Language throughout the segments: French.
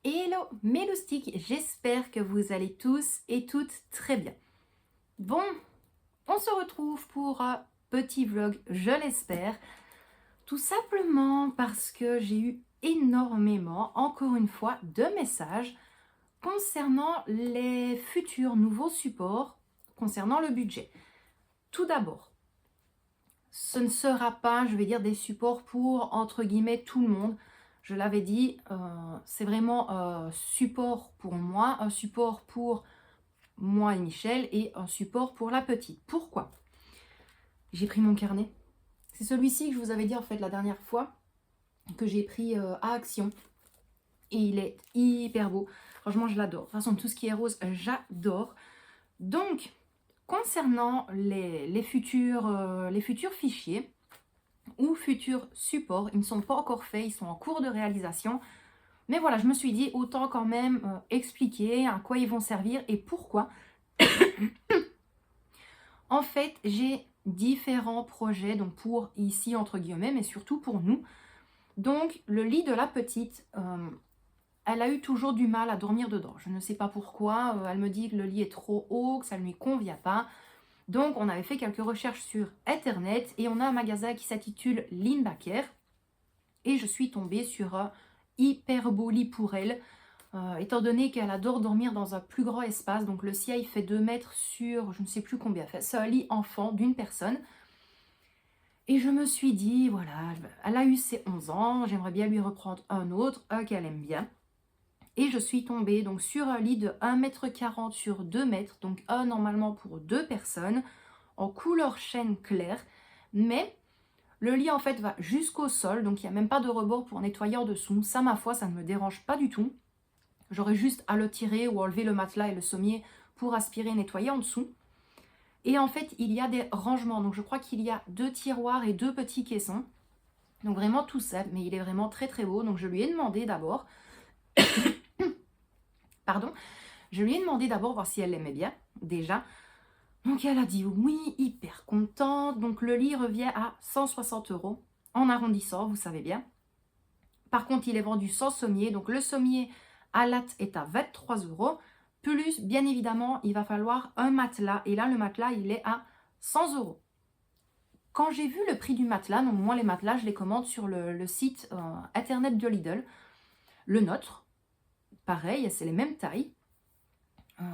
Hello mes loustiques, j'espère que vous allez tous et toutes très bien. Bon, on se retrouve pour un petit vlog, je l'espère, tout simplement parce que j'ai eu énormément, encore une fois, de messages concernant les futurs nouveaux supports, concernant le budget. Tout d'abord, ce ne sera pas, je vais dire, des supports pour, entre guillemets, tout le monde. Je l'avais dit, c'est vraiment un support pour moi, un support pour moi et Michel et un support pour la petite. Pourquoi? J'ai pris mon carnet. C'est celui-ci que je vous avais dit en fait la dernière fois, que j'ai pris à Action. Et il est hyper beau. Franchement, je l'adore. De toute façon, tout ce qui est rose, j'adore. Donc, concernant les futurs fichiers ou futurs supports, ils ne sont pas encore faits, ils sont en cours de réalisation. Mais voilà, je me suis dit, autant quand même expliquer à quoi ils vont servir et pourquoi. En fait, j'ai différents projets, donc pour ici, entre guillemets, mais surtout pour nous. Donc, le lit de la petite, elle a eu toujours du mal à dormir dedans. Je ne sais pas pourquoi. Elle me dit que le lit est trop haut, que ça ne lui convient pas. Donc, on avait fait quelques recherches sur Internet et on a un magasin qui s'intitule Lindbacker. Et je suis tombée sur un hyper beau lit pour elle. Étant donné qu'elle adore dormir dans un plus grand espace, donc le sien il fait 2 mètres sur je ne sais plus combien, c'est un lit enfant d'une personne. Et je me suis dit, voilà, elle a eu ses 11 ans, j'aimerais bien lui reprendre un autre, un qu'elle aime bien. Et je suis tombée donc sur un lit de 1,40 m sur 2 mètres, donc un normalement pour 2 personnes, en couleur chêne clair, mais le lit en fait va jusqu'au sol, donc il n'y a même pas de rebord pour nettoyer en dessous. Ça, ma foi, ça ne me dérange pas du tout. J'aurais juste à le tirer ou enlever le matelas et le sommier pour aspirer et nettoyer en dessous. Et en fait, il y a des rangements. Donc je crois qu'il y a 2 tiroirs et 2 petits caissons. Donc vraiment tout simple, mais il est vraiment très très beau. Donc je lui ai demandé d'abord, pardon, je lui ai demandé d'abord voir si elle l'aimait bien, déjà. Donc elle a dit oui, hyper contente. Donc le lit revient à 160 € en arrondissant, vous savez bien. Par contre, il est vendu sans sommier. Donc le sommier à latte est à 23 €. Plus, bien évidemment, il va falloir un matelas. Et là, le matelas, il est à 100 €. Quand j'ai vu le prix du matelas, donc moi, les matelas, je les commande sur le site internet de Lidl. Le nôtre, pareil, c'est les mêmes tailles.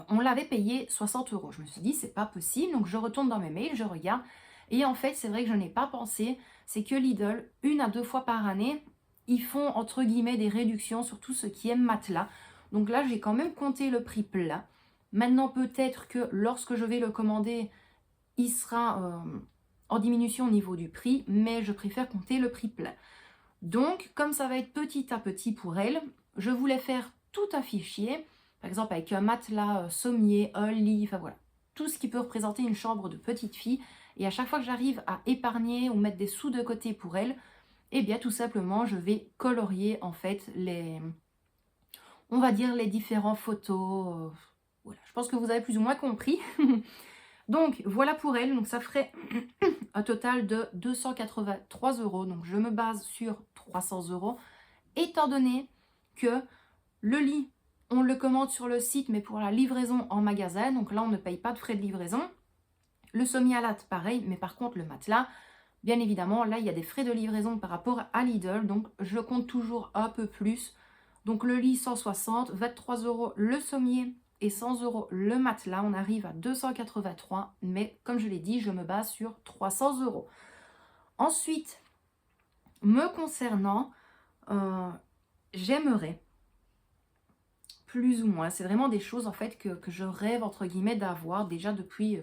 On l'avait payé 60 €. Je me suis dit, c'est pas possible. Donc je retourne dans mes mails, je regarde. Et en fait, c'est vrai que je n'ai pas pensé. C'est que Lidl, 1 à 2 fois par année, ils font entre guillemets des réductions sur tout ce qui est matelas. Donc là, j'ai quand même compté le prix plat. Maintenant, peut-être que lorsque je vais le commander, il sera en diminution au niveau du prix, mais je préfère compter le prix plat. Donc, comme ça va être petit à petit pour elle, je voulais faire tout un fichier, par exemple avec un matelas, sommier, un lit, enfin voilà, tout ce qui peut représenter une chambre de petite fille. Et à chaque fois que j'arrive à épargner ou mettre des sous de côté pour elle, eh bien tout simplement je vais colorier en fait on va dire les différentes photos. Voilà, je pense que vous avez plus ou moins compris. Donc voilà pour elle, donc ça ferait un total de 283 €. Donc je me base sur 300 €, étant donné que le lit, on le commande sur le site, mais pour la livraison en magasin, donc là on ne paye pas de frais de livraison. Le sommier à latte, pareil, mais par contre le matelas, bien évidemment, là il y a des frais de livraison par rapport à Lidl, donc je compte toujours un peu plus. Donc le lit 160, 23 € le sommier et 100 € le matelas, on arrive à 283, mais comme je l'ai dit, je me base sur 300 €. Ensuite, me concernant, j'aimerais, plus ou moins, c'est vraiment des choses en fait que je rêve entre guillemets d'avoir déjà depuis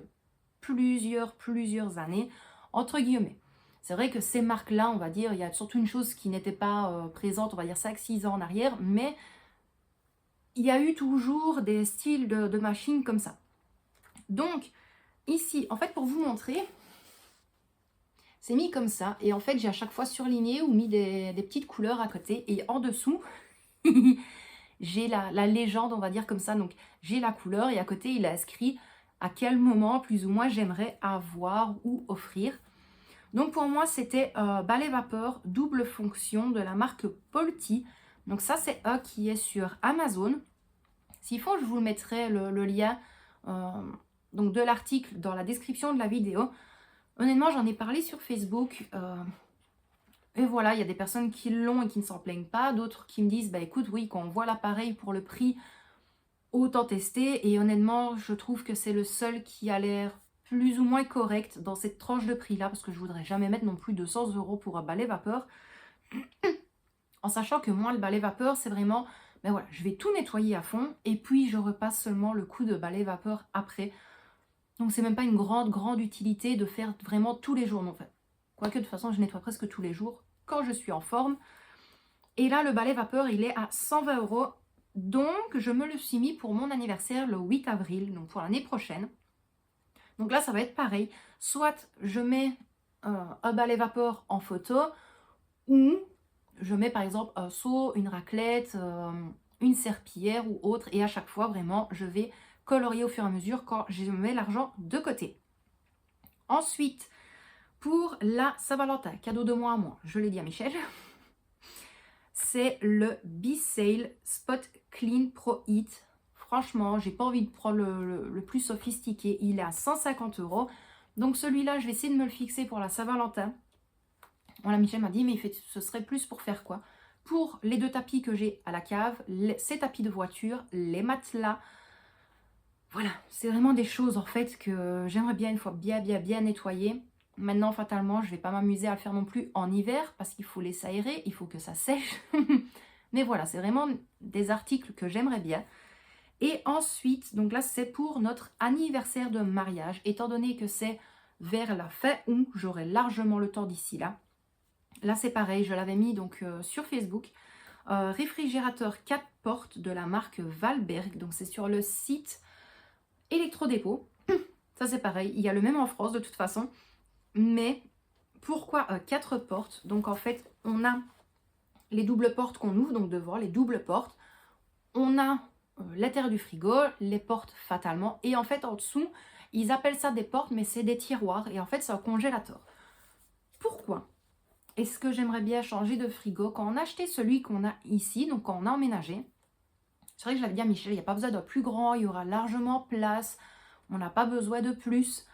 plusieurs années, entre guillemets. C'est vrai que ces marques-là, on va dire, il y a surtout une chose qui n'était pas présente, on va dire 5-6 ans en arrière, mais il y a eu toujours des styles de machines comme ça. Donc, ici, en fait, pour vous montrer, c'est mis comme ça. Et en fait, j'ai à chaque fois surligné ou mis des petites couleurs à côté. Et en dessous, j'ai la légende, on va dire comme ça. Donc, j'ai la couleur et à côté, il a inscrit à quel moment, plus ou moins, j'aimerais avoir ou offrir. Donc, pour moi, c'était balai vapeur double fonction de la marque Polti. Donc ça, c'est un qui est sur Amazon. S'il faut, je vous le mettrai le lien donc de l'article dans la description de la vidéo. Honnêtement, j'en ai parlé sur Facebook. Et voilà, il y a des personnes qui l'ont et qui ne s'en plaignent pas. D'autres qui me disent, bah écoute, oui, quand on voit l'appareil pour le prix, autant tester. Et honnêtement, je trouve que c'est le seul qui a l'air plus ou moins correct dans cette tranche de prix-là. Parce que je voudrais jamais mettre non plus 200 € pour un balai vapeur. En sachant que moi, le balai vapeur, c'est vraiment... Ben voilà, je vais tout nettoyer à fond. Et puis, je repasse seulement le coup de balai vapeur après. Donc, c'est même pas une grande utilité de faire vraiment tous les jours. Non, enfin, quoique, de toute façon, je nettoie presque tous les jours quand je suis en forme. Et là, le balai vapeur, il est à 120 €. Donc, je me le suis mis pour mon anniversaire le 8 avril, donc pour l'année prochaine. Donc là, ça va être pareil. Soit je mets un balai vapeur en photo, ou je mets par exemple un seau, une raclette, une serpillière ou autre. Et à chaque fois, vraiment, je vais colorier au fur et à mesure quand je mets l'argent de côté. Ensuite, pour la Saint-Valentin, cadeau de moi à moi, je l'ai dit à Michel, c'est le B-Sale Spot Clean Pro Heat. Franchement, j'ai pas envie de prendre le plus sophistiqué. Il est à 150 €. Donc celui-là, je vais essayer de me le fixer pour la Saint-Valentin. Voilà, Michel m'a dit, mais ce serait plus pour faire quoi? Pour les 2 tapis que j'ai à la cave, ces tapis de voiture, les matelas. Voilà, c'est vraiment des choses en fait que j'aimerais bien une fois bien nettoyer. Maintenant, fatalement, je ne vais pas m'amuser à le faire non plus en hiver parce qu'il faut les s'aérer, il faut que ça sèche. Mais voilà, c'est vraiment des articles que j'aimerais bien. Et ensuite, donc là, c'est pour notre anniversaire de mariage. Étant donné que c'est vers la fin août, j'aurai largement le temps d'ici là. Là, c'est pareil, je l'avais mis donc sur Facebook. Réfrigérateur 4 portes de la marque Valberg. Donc, c'est sur le site Electrodépôt. Ça, c'est pareil. Il y a le même en France de toute façon. Mais pourquoi 4 portes? Donc, en fait, on a les doubles portes qu'on ouvre, donc devant, les doubles portes. On a l'intérieur du frigo, les portes fatalement. Et en fait, en dessous, ils appellent ça des portes, mais c'est des tiroirs. Et en fait, c'est un congélateur. Pourquoi est-ce que j'aimerais bien changer de frigo? Quand on a acheté celui qu'on a ici, donc quand on a emménagé, c'est vrai que je l'avais dit à Michel, il n'y a pas besoin d'un plus grand, il y aura largement place, on n'a pas besoin de plus.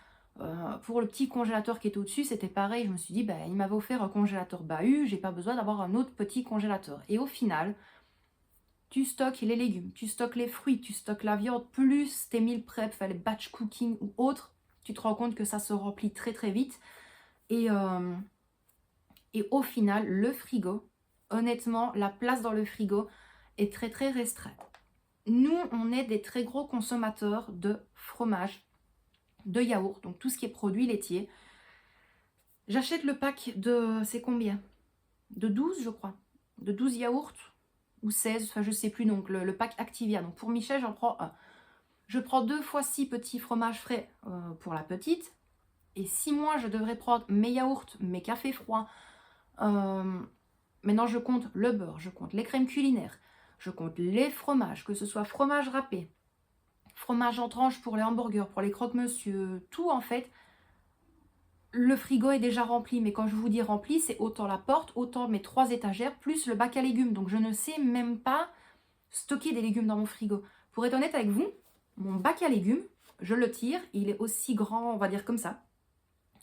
Pour le petit congélateur qui est au-dessus, c'était pareil, je me suis dit, ben, il m'avait offert un congélateur bahut, j'ai pas besoin d'avoir un autre petit congélateur. Et au final, tu stockes les légumes, tu stockes les fruits, tu stockes la viande, plus tes meal prep, les batch cooking ou autres, tu te rends compte que ça se remplit très vite. Et au final, le frigo, honnêtement, la place dans le frigo est très restreinte. Nous, on est des très gros consommateurs de fromage, de yaourt, donc tout ce qui est produits laitiers. J'achète le pack de, c'est combien? De 12, je crois. De 12 yaourts ou 16, enfin je sais plus, donc le pack Activia. Donc pour Michel, j'en prends un. Je prends 2 fois 6 petits fromages frais pour la petite. Et si moi, je devrais prendre mes yaourts, mes cafés froids, maintenant je compte le beurre, je compte les crèmes culinaires, je compte les fromages, que ce soit fromage râpé, fromage en tranches pour les hamburgers, pour les croque-monsieur, tout en fait. Le frigo est déjà rempli, mais quand je vous dis rempli, c'est autant la porte, autant mes 3 étagères, plus le bac à légumes. Donc je ne sais même pas stocker des légumes dans mon frigo. Pour être honnête avec vous, mon bac à légumes, je le tire, il est aussi grand, on va dire comme ça.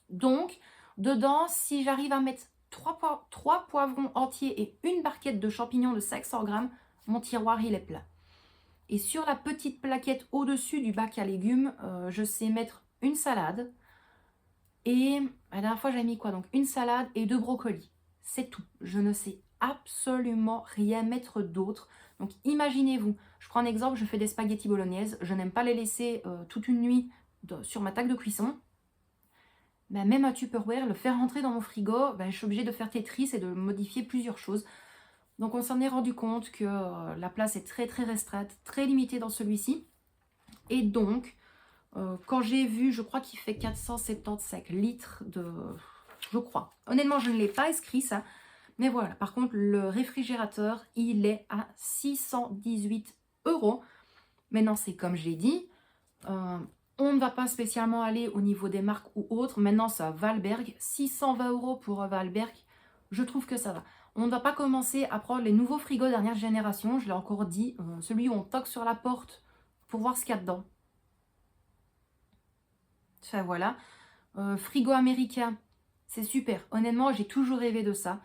Donc, dedans, si j'arrive à mettre 3 poivrons entiers et une barquette de champignons de 500 grammes, mon tiroir, il est plein. Et sur la petite plaquette au-dessus du bac à légumes, je sais mettre une salade. Et la dernière fois, j'avais mis quoi? Donc, une salade et 2 brocolis. C'est tout. Je ne sais absolument rien mettre d'autre. Donc, imaginez-vous, je prends un exemple, je fais des spaghettis bolognaises. Je n'aime pas les laisser toute une nuit sur ma table de cuisson. Ben, même un Tupperware, le faire rentrer dans mon frigo, ben, je suis obligée de faire Tetris et de modifier plusieurs choses. Donc on s'en est rendu compte que la place est très restreinte, très limitée dans celui-ci. Et donc, quand j'ai vu, je crois qu'il fait 475 litres de... Je crois. Honnêtement, je ne l'ai pas inscrit ça. Mais voilà, par contre, le réfrigérateur, il est à 618 €. Maintenant, c'est comme j'ai dit... on ne va pas spécialement aller au niveau des marques ou autres. Maintenant, ça Valberg. 620 € pour Valberg. Je trouve que ça va. On ne va pas commencer à prendre les nouveaux frigos dernière génération, je l'ai encore dit, celui où on toque sur la porte pour voir ce qu'il y a dedans. Enfin voilà. Frigo américain, c'est super. Honnêtement, j'ai toujours rêvé de ça.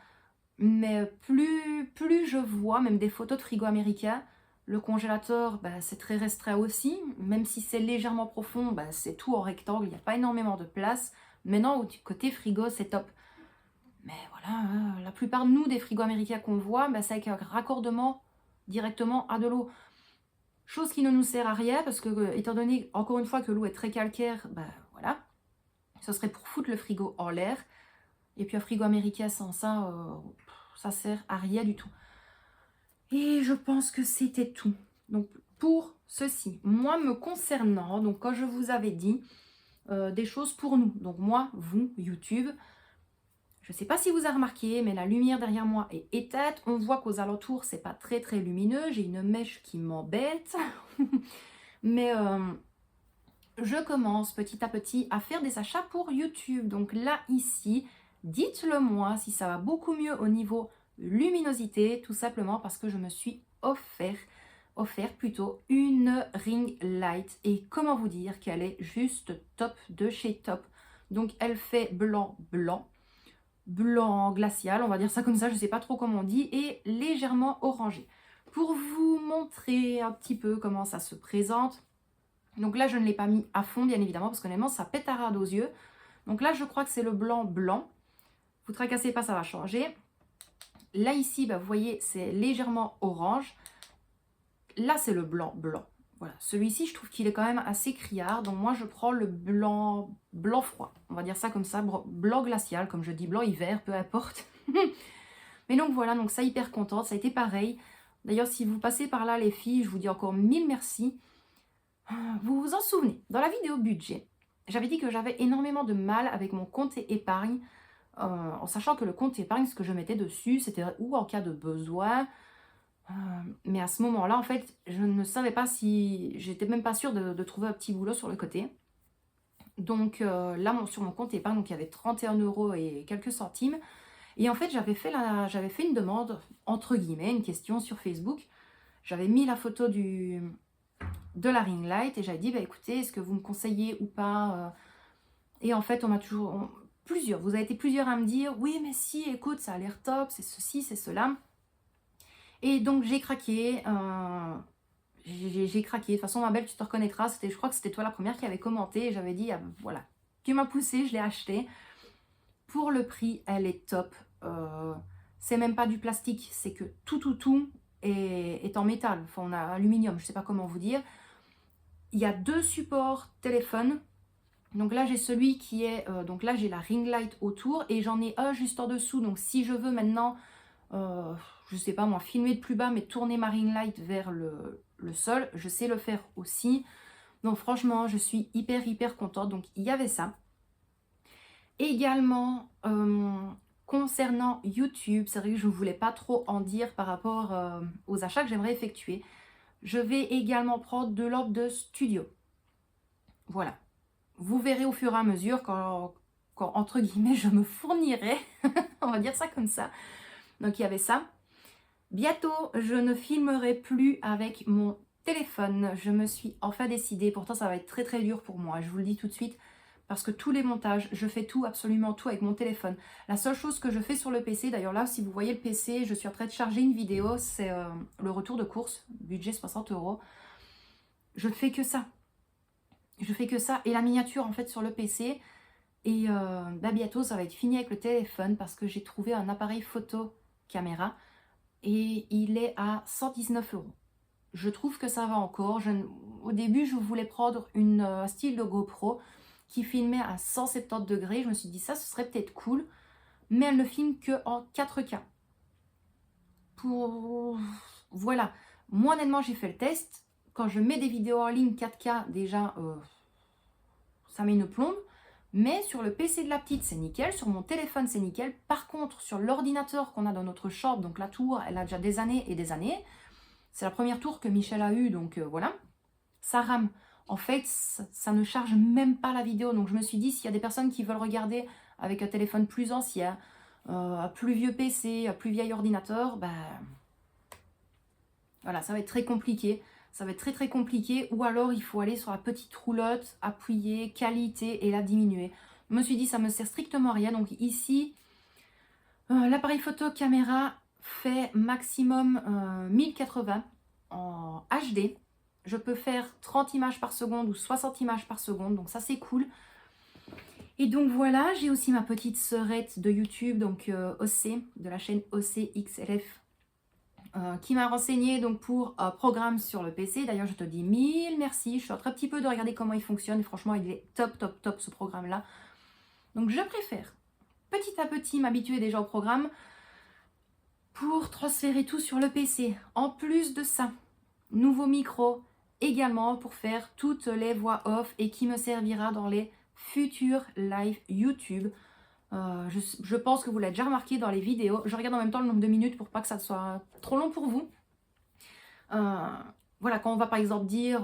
Mais plus je vois, même des photos de frigo américain, le congélateur, bah, c'est très restreint aussi. Même si c'est légèrement profond, bah, c'est tout en rectangle, il n'y a pas énormément de place. Maintenant, du côté frigo, c'est top. Mais voilà, la plupart de nous, des frigos américains qu'on voit, bah, c'est avec un raccordement directement à de l'eau. Chose qui ne nous sert à rien, parce que, étant donné, encore une fois, que l'eau est très calcaire, bah voilà, ce serait pour foutre le frigo en l'air. Et puis un frigo américain sans ça, ça sert à rien du tout. Et je pense que c'était tout. Donc pour ceci, moi me concernant, donc quand je vous avais dit des choses pour nous, donc moi, vous, YouTube, je ne sais pas si vous avez remarqué, mais la lumière derrière moi est éteinte. On voit qu'aux alentours, c'est pas très très lumineux. J'ai une mèche qui m'embête. Mais je commence petit à petit à faire des achats pour YouTube. Donc là, ici, dites-le moi si ça va beaucoup mieux au niveau luminosité, tout simplement parce que je me suis offert plutôt une ring light. Et comment vous dire qu'elle est juste top de chez top. Donc elle fait blanc glacial, on va dire ça comme ça, je ne sais pas trop comment on dit, et légèrement orangé. Pour vous montrer un petit peu comment ça se présente, donc là je ne l'ai pas mis à fond bien évidemment, parce qu'honnêtement ça pétarade aux yeux. Donc là je crois que c'est le blanc, vous tracassez pas, ça va changer. Là ici, bah, vous voyez, c'est légèrement orange. Là c'est le blanc. Voilà, celui-ci je trouve qu'il est quand même assez criard, donc moi je prends le blanc froid, on va dire ça comme ça, blanc glacial, comme je dis, blanc hiver, peu importe. Mais donc voilà, donc ça hyper contente, ça a été pareil. D'ailleurs si vous passez par là les filles, je vous dis encore mille merci. Vous vous en souvenez, dans la vidéo budget, j'avais dit que j'avais énormément de mal avec mon compte épargne, en sachant que le compte épargne, ce que je mettais dessus, c'était ou en cas de besoin. Mais à ce moment-là, en fait, je ne savais pas si... J'étais même pas sûre de trouver un petit boulot sur le côté. Donc là, sur mon compte épargne, donc, il y avait 31 € et quelques centimes. Et en fait, j'avais fait une demande, entre guillemets, une question sur Facebook. J'avais mis la photo de la ring light et j'avais dit, bah, écoutez, est-ce que vous me conseillez ou pas Et en fait, on m'a toujours... vous avez été plusieurs à me dire, oui, mais si, écoute, ça a l'air top, c'est ceci, c'est cela. Et donc j'ai craqué, j'ai craqué. De toute façon ma belle, tu te reconnaîtras, je crois que c'était toi la première qui avait commenté et j'avais dit, ah, voilà, tu m'as poussé, je l'ai acheté. Pour le prix, elle est top. C'est même pas du plastique, c'est que tout est en métal, enfin on a aluminium, je sais pas comment vous dire. Il y a deux supports téléphone. Donc là j'ai celui qui est, donc là j'ai la ring light autour et j'en ai un juste en dessous. Donc si je veux maintenant... je sais pas moi, filmer de plus bas mais tourner ma ring light vers le sol, je sais le faire aussi. Donc franchement, je suis hyper contente. Donc il y avait ça. Également, concernant YouTube, c'est vrai que je ne voulais pas trop en dire par rapport aux achats que j'aimerais effectuer. Je vais également prendre de l'ordre de studio. Voilà. Vous verrez au fur et à mesure quand entre guillemets, je me fournirai. On va dire ça comme ça. Donc il y avait ça. Bientôt, je ne filmerai plus avec mon téléphone. Je me suis enfin décidée. Pourtant, ça va être très dur pour moi. Je vous le dis tout de suite. Parce que tous les montages, je fais tout, absolument tout avec mon téléphone. La seule chose que je fais sur le PC, d'ailleurs là, si vous voyez le PC, je suis en train de charger une vidéo. C'est le retour de course, budget 60 €. Je ne fais que ça. Je fais que ça. Et la miniature, en fait, sur le PC. Et bah, bientôt, ça va être fini avec le téléphone parce que j'ai trouvé un appareil photo caméra. Et il est à 119 €. Je trouve que ça va encore. Au début, je voulais prendre un style de GoPro qui filmait à 170 degrés. Je me suis dit ça, ce serait peut-être cool. Mais elle ne filme que en 4K. Voilà. Moi, honnêtement, j'ai fait le test. Quand je mets des vidéos en ligne 4K, déjà, ça met une plombe. Mais sur le PC de la petite, c'est nickel. Sur mon téléphone, c'est nickel. Par contre, sur l'ordinateur qu'on a dans notre chambre, donc la tour, elle a déjà des années et des années. C'est la première tour que Michel a eue, donc voilà. Ça rame. En fait, ça ne charge même pas la vidéo. Donc je me suis dit, s'il y a des personnes qui veulent regarder avec un téléphone plus ancien, plus vieux PC, plus vieil ordinateur, ben voilà, ça va être très compliqué. Ça va être très très compliqué. Ou alors il faut aller sur la petite roulotte, appuyer, qualité et la diminuer. Je me suis dit ça me sert strictement à rien. Donc ici, l'appareil photo caméra fait maximum 1080 en HD. Je peux faire 30 images par seconde ou 60 images par seconde. Donc ça c'est cool. Et donc voilà, j'ai aussi ma petite sœurette de YouTube, donc OC, de la chaîne OCXLF, qui m'a renseigné donc pour un programme sur le PC. D'ailleurs, je te dis mille merci. Je suis en train un petit peu de regarder comment il fonctionne. Et franchement, il est top, top, top ce programme-là. Donc je préfère petit à petit m'habituer déjà au programme pour transférer tout sur le PC. En plus de ça, nouveau micro également pour faire toutes les voix off et qui me servira dans les futurs live YouTube. Je pense que vous l'avez déjà remarqué dans les vidéos. Je regarde en même temps le nombre de minutes pour pas que ça soit trop long pour vous. Voilà, quand on va par exemple dire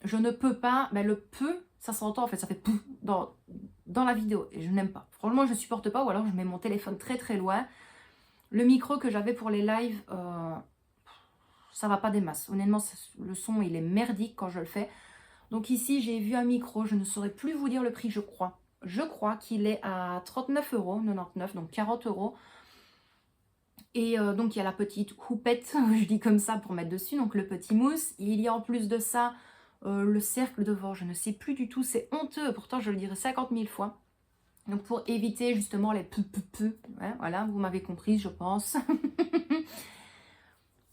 je ne peux pas, ben le peut, ça s'entend en fait, ça fait pouf dans la vidéo et je n'aime pas. Franchement, je ne supporte pas ou alors je mets mon téléphone très très loin. Le micro que j'avais pour les lives, ça va pas des masses. Honnêtement, le son il est merdique quand je le fais. Donc ici, j'ai vu un micro, je ne saurais plus vous dire le prix, je crois. Je crois qu'il est à 39,99 €, donc 40 €. Et donc il y a la petite houppette, je dis comme ça pour mettre dessus, donc le petit mousse. Il y a en plus de ça le cercle de vent, je ne sais plus du tout, c'est honteux, pourtant je le dirai 50 000 fois. Donc pour éviter justement les ouais, voilà, vous m'avez compris je pense.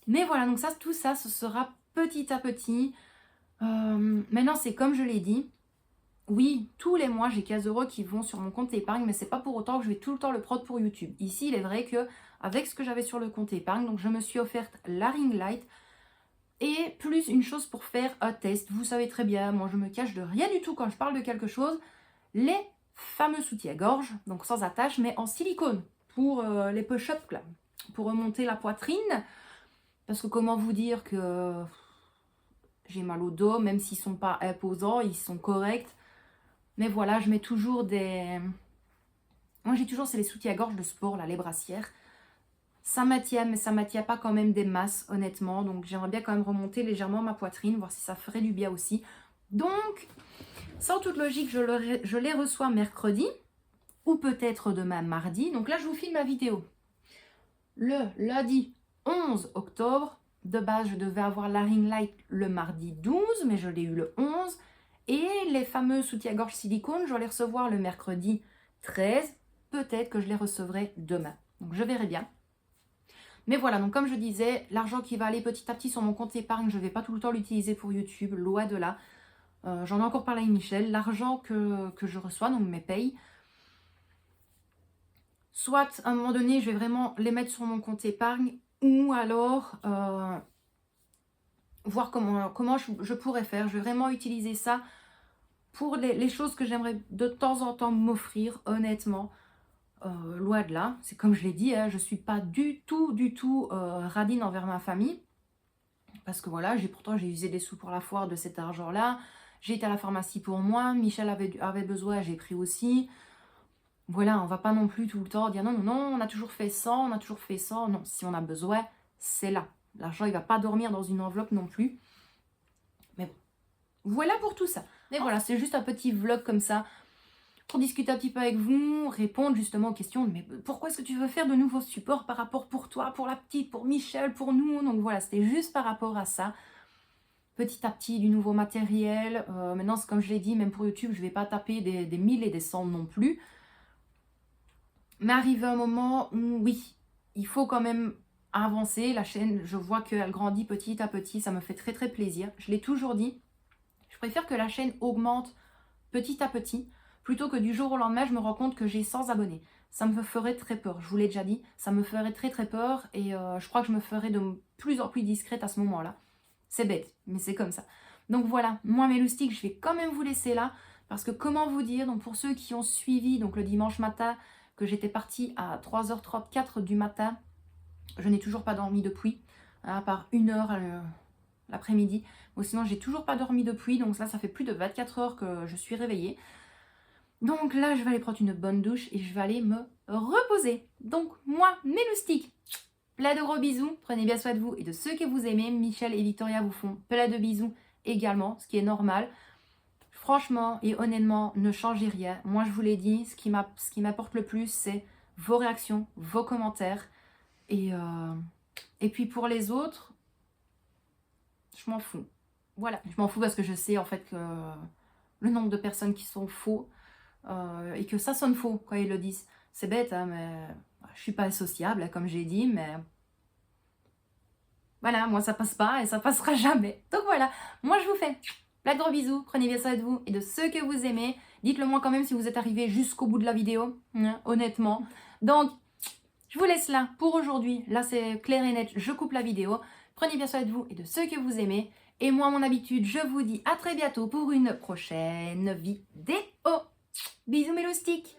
Mais voilà, donc ça, tout ça, ce sera petit à petit. Maintenant c'est comme je l'ai dit, oui, tous les mois, j'ai 15 € qui vont sur mon compte épargne, mais c'est pas pour autant que je vais tout le temps le prod pour YouTube. Ici, il est vrai que avec ce que j'avais sur le compte épargne, donc je me suis offerte la ring light et plus une chose pour faire un test. Vous savez très bien, moi je me cache de rien du tout quand je parle de quelque chose. Les fameux soutiens-gorge, donc sans attache, mais en silicone pour les push-ups, là, pour remonter la poitrine. Parce que comment vous dire que j'ai mal au dos, même s'ils sont pas imposants, ils sont corrects. Mais voilà, je mets toujours des... Moi, j'ai toujours, c'est les soutiens-gorge de sport, là, les brassières. Ça maintient, mais ça maintient pas quand même des masses, honnêtement. Donc, j'aimerais bien quand même remonter légèrement ma poitrine, voir si ça ferait du bien aussi. Donc, sans toute logique, je les reçois mercredi, ou peut-être demain mardi. Donc là, je vous filme ma vidéo. Le lundi 11 octobre, de base, je devais avoir la ring light le mardi 12, mais je l'ai eu le 11. Et les fameux soutiens-gorge silicone, je vais les recevoir le mercredi 13. Peut-être que je les recevrai demain. Donc je verrai bien. Mais voilà, donc comme je disais, l'argent qui va aller petit à petit sur mon compte épargne, je ne vais pas tout le temps l'utiliser pour YouTube, loin de là. J'en ai encore parlé avec Michel. L'argent que je reçois, donc mes payes, soit à un moment donné, je vais vraiment les mettre sur mon compte épargne, ou alors voir comment je pourrais faire. Je vais vraiment utiliser ça pour les choses que j'aimerais de temps en temps m'offrir, honnêtement. Loin de là, c'est comme je l'ai dit, hein, je ne suis pas du tout radine envers ma famille. Parce que voilà, pourtant j'ai usé des sous pour la foire de cet argent-là. J'ai été à la pharmacie pour moi, Michel avait besoin, j'ai pris aussi. Voilà, on va pas non plus tout le temps dire non, non, non, on a toujours fait ça, on a toujours fait ça. Non, si on a besoin, c'est là. L'argent, il va pas dormir dans une enveloppe non plus. Mais bon, voilà pour tout ça. Mais voilà, c'est juste un petit vlog comme ça pour discuter un petit peu avec vous, répondre justement aux questions. Mais pourquoi est-ce que tu veux faire de nouveaux supports par rapport pour toi, pour la petite, pour Michel, pour nous? Donc voilà, c'était juste par rapport à ça. Petit à petit, du nouveau matériel. Maintenant, comme je l'ai dit, même pour YouTube, je ne vais pas taper des 1000 et des 100 non plus. Mais arrivé un moment où, oui, il faut quand même avancer. La chaîne, je vois qu'elle grandit petit à petit. Ça me fait très très plaisir. Je l'ai toujours dit. Je préfère que la chaîne augmente petit à petit, plutôt que du jour au lendemain, je me rends compte que j'ai 100 abonnés. Ça me ferait très peur. Je vous l'ai déjà dit. Ça me ferait très très peur. Et je crois que je me ferais de plus en plus discrète à ce moment-là. C'est bête, mais c'est comme ça. Donc voilà, moi mes loustiques, je vais quand même vous laisser là. Parce que comment vous dire, donc pour ceux qui ont suivi donc le dimanche matin, que j'étais partie à 3h34 du matin, je n'ai toujours pas dormi depuis, à part 1 heure l'après-midi. Bon, sinon, j'ai toujours pas dormi depuis, donc ça fait plus de 24 heures que je suis réveillée. Donc là, je vais aller prendre une bonne douche et je vais aller me reposer. Donc moi, mes loustiques, plein de gros bisous. Prenez bien soin de vous et de ceux que vous aimez. Michel et Victoria vous font plein de bisous également, ce qui est normal. Franchement et honnêtement, ne changez rien. Moi, je vous l'ai dit, ce qui m'apporte le plus, c'est vos réactions, vos commentaires. Et puis pour les autres, je m'en fous. Voilà, je m'en fous parce que je sais en fait que le nombre de personnes qui sont faux et que ça sonne faux quand ils le disent. C'est bête, hein, mais je suis pas associable, comme j'ai dit, mais voilà, moi ça passe pas et ça passera jamais. Donc voilà, moi je vous fais plein de gros bisous, prenez bien soin de vous et de ceux que vous aimez. Dites-le moi quand même si vous êtes arrivé jusqu'au bout de la vidéo, hein, honnêtement. Donc, je vous laisse là pour aujourd'hui. Là, c'est clair et net, je coupe la vidéo. Prenez bien soin de vous et de ceux que vous aimez. Et moi, à mon habitude, je vous dis à très bientôt pour une prochaine vidéo. Bisous mes loustiques!